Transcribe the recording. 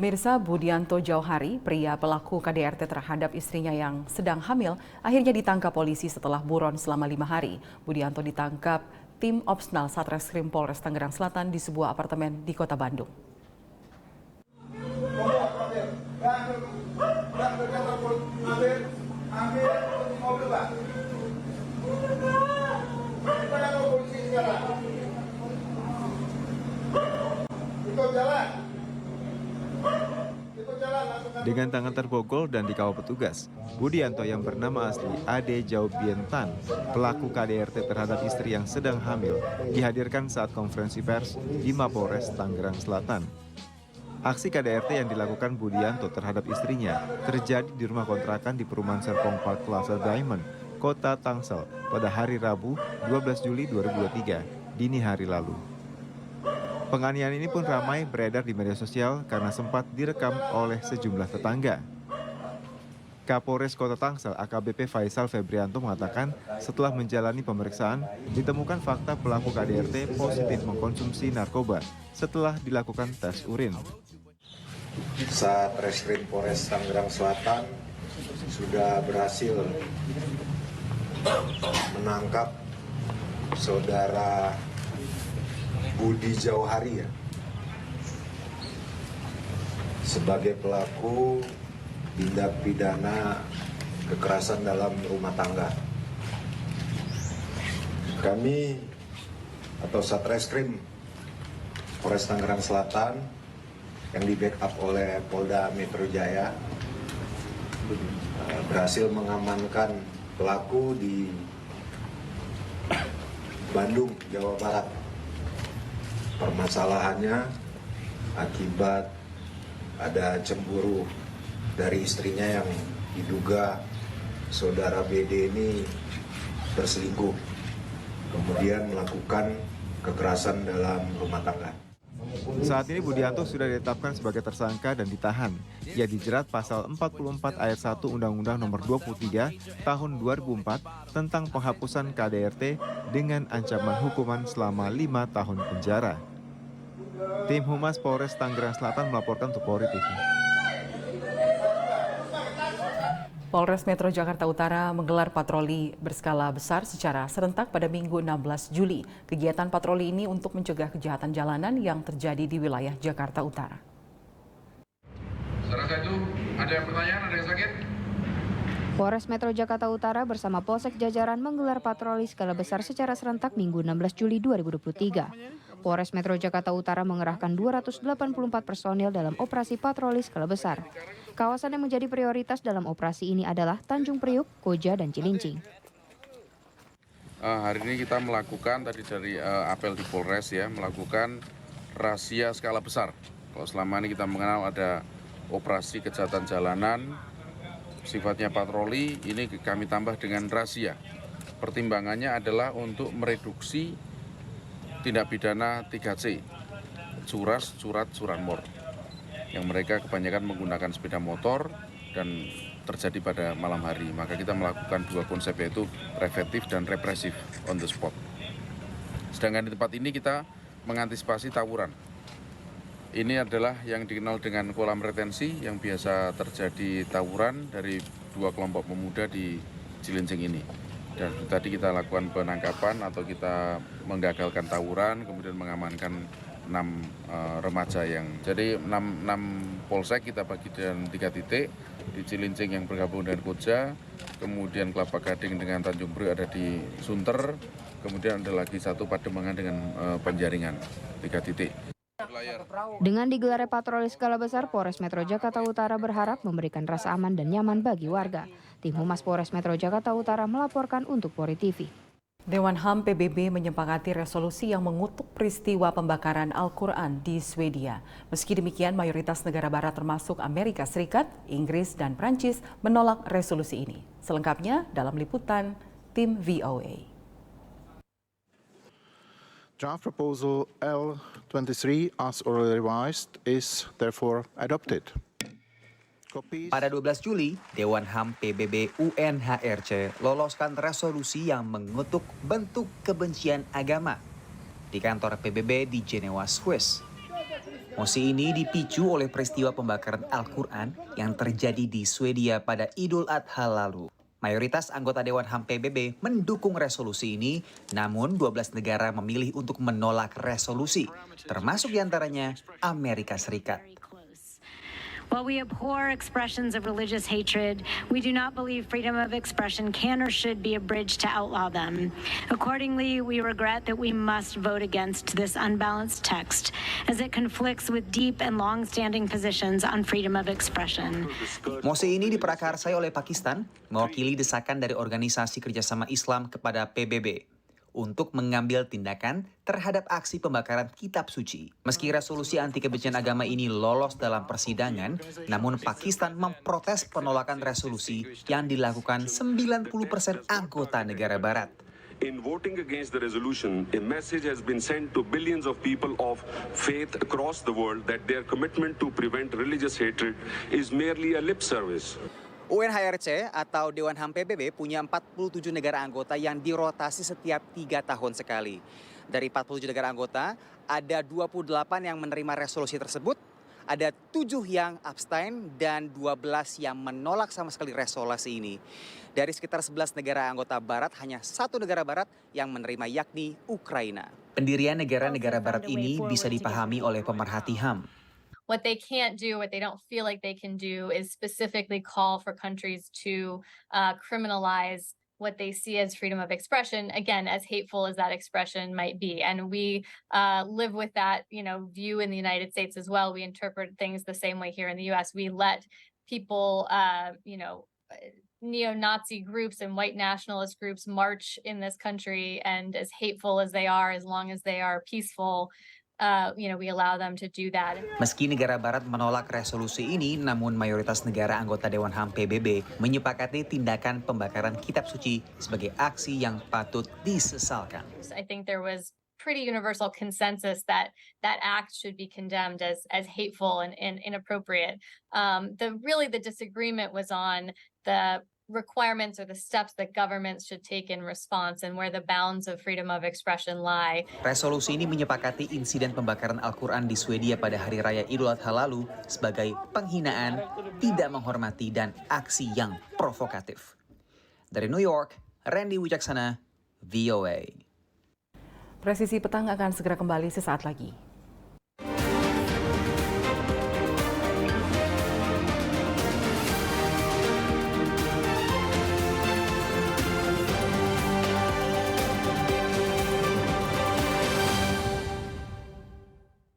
Pemirsa, Budianto Jauhari, pria pelaku KDRT terhadap istrinya yang sedang hamil, akhirnya ditangkap polisi setelah buron selama 5 hari. Budianto ditangkap tim Opsnal Satreskrim Polres Tangerang Selatan di sebuah apartemen di Kota Bandung. Dengan tangan terborgol dan dikawal petugas, Budianto yang bernama asli Ade Jaubientan, pelaku KDRT terhadap istri yang sedang hamil, dihadirkan saat konferensi pers di Mapolres Tangerang Selatan. Aksi KDRT yang dilakukan Budianto terhadap istrinya terjadi di rumah kontrakan di perumahan Serpong Park Plaza Diamond, Kota Tangsel pada hari Rabu 12 Juli 2023, dini hari lalu. Penganiayaan ini pun ramai beredar di media sosial karena sempat direkam oleh sejumlah tetangga. Kapolres Kota Tangsel AKBP Faisal Febrianto mengatakan setelah menjalani pemeriksaan, ditemukan fakta pelaku KDRT positif mengkonsumsi narkoba setelah dilakukan tes urin. Satreskrim Polres Tangerang Selatan sudah berhasil menangkap saudara Budi Jauhari sebagai pelaku tindak pidana kekerasan dalam rumah tangga. Kami atau Satreskrim Polres Tangerang Selatan yang di-backup oleh Polda Metro Jaya berhasil mengamankan pelaku di Bandung, Jawa Barat. Permasalahannya akibat ada cemburu dari istrinya yang diduga saudara BD ini berselingkuh, kemudian melakukan kekerasan dalam rumah tangga. Saat ini Budianto sudah ditetapkan sebagai tersangka dan ditahan. Ia dijerat pasal 44 ayat 1 Undang-Undang Nomor 23 Tahun 2004 tentang penghapusan KDRT dengan ancaman hukuman selama 5 tahun penjara. Tim Humas Polres Tangerang Selatan melaporkan untuk Polri TV. Polres Metro Jakarta Utara menggelar patroli berskala besar secara serentak pada Minggu 16 Juli. Kegiatan patroli ini untuk mencegah kejahatan jalanan yang terjadi di wilayah Jakarta Utara. Saya rasa itu ada yang pertanyaan, ada yang sakit? Polres Metro Jakarta Utara bersama Polsek jajaran menggelar patroli skala besar secara serentak Minggu 16 Juli 2023. Polres Metro Jakarta Utara mengerahkan 284 personil dalam operasi patroli skala besar. Kawasan yang menjadi prioritas dalam operasi ini adalah Tanjung Priuk, Koja, dan Cilincing. Hari ini kita melakukan tadi dari apel di Polres ya, melakukan razia skala besar. Kalau selama ini kita mengenal ada operasi kejahatan jalanan, sifatnya patroli, ini kami tambah dengan razia. Pertimbangannya adalah untuk mereduksi tindak pidana 3C, curas, curat, curanmor, yang mereka kebanyakan menggunakan sepeda motor dan terjadi pada malam hari. Maka kita melakukan dua konsep, yaitu preventif dan represif on the spot. Sedangkan di tempat ini kita mengantisipasi tawuran. Ini adalah yang dikenal dengan kolam retensi yang biasa terjadi tawuran dari dua kelompok pemuda di Cilincing ini. Dan tadi kita lakukan penangkapan atau kita menggagalkan tawuran, kemudian mengamankan 6 remaja yang jadi 6 polsek kita bagi dalam 3 titik. Di Cilincing yang bergabung dengan Koja, kemudian Kelapa Gading dengan Tanjung Priok ada di Sunter, kemudian ada lagi satu Pademangan dengan Penjaringan, 3 titik. Dengan digelarnya patroli skala besar, Polres Metro Jakarta Utara berharap memberikan rasa aman dan nyaman bagi warga. Tim Humas Polres Metro Jakarta Utara melaporkan untuk Polri TV. Dewan HAM PBB menyepakati resolusi yang mengutuk peristiwa pembakaran Al-Quran di Swedia. Meski demikian, mayoritas negara barat termasuk Amerika Serikat, Inggris, dan Prancis menolak resolusi ini. Selengkapnya dalam liputan tim VOA. Draft proposal L23 as already revised is therefore adopted. Pada 12 Juli, Dewan HAM PBB UNHRC loloskan resolusi yang mengutuk bentuk kebencian agama di kantor PBB di Jenewa, Swiss. Mosi ini dipicu oleh peristiwa pembakaran Al-Quran yang terjadi di Swedia pada Idul Adha lalu. Mayoritas anggota Dewan HAM PBB mendukung resolusi ini, namun 12 negara memilih untuk menolak resolusi, termasuk diantaranya Amerika Serikat. While we abhor expressions of religious hatred, we do not believe freedom of expression can or should be a bridge to outlaw them. Accordingly, we regret that we must vote against this unbalanced text, as it conflicts with deep and long-standing positions on freedom of expression. Mosi ini diprakarsai oleh Pakistan, mewakili desakan dari Organisasi Kerjasama Islam kepada PBB untuk mengambil tindakan terhadap aksi pembakaran kitab suci. Meski resolusi anti kebencian agama ini lolos dalam persidangan, namun Pakistan memprotes penolakan resolusi yang dilakukan 90% anggota negara barat. In voting against the resolution, a message has been sent to billions of people of faith across the world that their commitment to prevent religious hatred is merely a lip service. UNHRC atau Dewan HAM PBB punya 47 negara anggota yang dirotasi setiap 3 tahun sekali. Dari 47 negara anggota, ada 28 yang menerima resolusi tersebut, ada 7 yang abstain, dan 12 yang menolak sama sekali resolusi ini. Dari sekitar 11 negara anggota barat, hanya 1 negara barat yang menerima, yakni Ukraina. Pendirian negara-negara barat ini bisa dipahami oleh pemerhati HAM. What they can't do, what they don't feel like they can do, is specifically call for countries to criminalize what they see as freedom of expression, again, as hateful as that expression might be. And we live with that, view in the United States as well. We interpret things the same way here in the US. We let people, neo-Nazi groups and white nationalist groups march in this country, and as hateful as they are, as long as they are peaceful, we allow them to do that. Meski negara barat menolak resolusi ini, namun mayoritas negara anggota Dewan HAM PBB menyepakati tindakan pembakaran kitab suci sebagai aksi yang patut disesalkan. I think there was pretty universal consensus that that act should be condemned as hateful and inappropriate. The disagreement was on the requirements or the steps that governments should take in response and where the bounds of freedom of expression lie. Resolusi ini menyepakati insiden pembakaran Al-Quran di Swedia pada Hari Raya Idul Adha lalu sebagai penghinaan, tidak menghormati, dan aksi yang provokatif. Dari New York, Randy Wijaksana, VOA. Presisi Petang akan segera kembali sesaat lagi.